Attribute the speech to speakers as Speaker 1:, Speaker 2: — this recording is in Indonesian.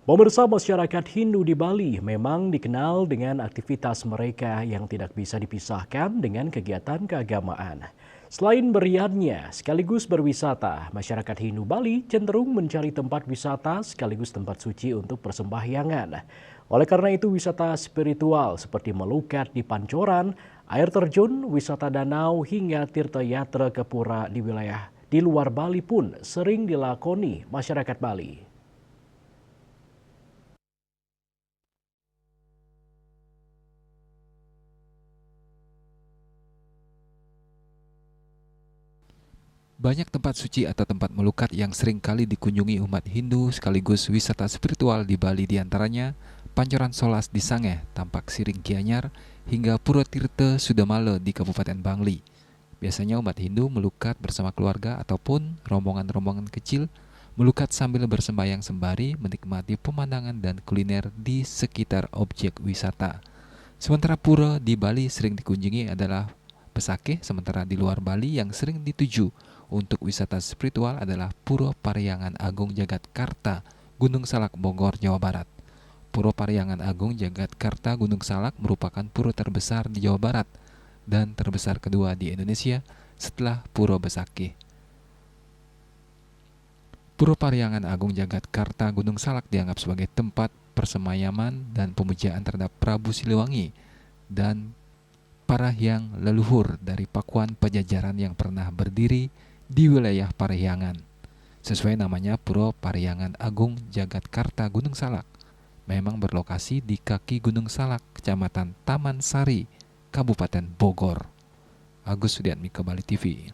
Speaker 1: Pemirsa, masyarakat Hindu di Bali memang dikenal dengan aktivitas mereka yang tidak bisa dipisahkan dengan kegiatan keagamaan. Selain beriannya sekaligus berwisata, masyarakat Hindu Bali cenderung mencari tempat wisata sekaligus tempat suci untuk persembahyangan. Oleh karena itu, wisata spiritual seperti melukat di Pancoran, air terjun, wisata danau hingga tirta yatra ke pura di wilayah di luar Bali pun sering dilakoni masyarakat Bali.
Speaker 2: Banyak tempat suci atau tempat melukat yang sering kali dikunjungi umat Hindu sekaligus wisata spiritual di Bali, diantaranya Pancoran Solas di Sangeh, Tampak Siring Gianyar, hingga Pura Tirta Sudamala di Kabupaten Bangli. Biasanya umat Hindu melukat bersama keluarga ataupun rombongan-rombongan kecil, melukat sambil bersembahyang sembari menikmati pemandangan dan kuliner di sekitar objek wisata. Sementara pura di Bali sering dikunjungi adalah Pesakeh, sementara di luar Bali yang sering dituju untuk wisata spiritual adalah Pura Parahyangan Agung Jagatkarta, Gunung Salak, Bogor, Jawa Barat. Pura Parahyangan Agung Jagatkarta Gunung Salak merupakan pura terbesar di Jawa Barat dan terbesar kedua di Indonesia setelah Pura Besakeh. Pura Parahyangan Agung Jagatkarta Gunung Salak dianggap sebagai tempat persemayaman dan pemujaan terhadap Prabu Siliwangi dan para hyang leluhur dari Pakuan Pajajaran yang pernah berdiri di wilayah Parahyangan. Sesuai namanya, Pura Parahyangan Agung Jagatkarta Gunung Salak memang berlokasi di kaki Gunung Salak, Kecamatan Taman Sari, Kabupaten Bogor. Agus Sudiatmiko, Bali TV.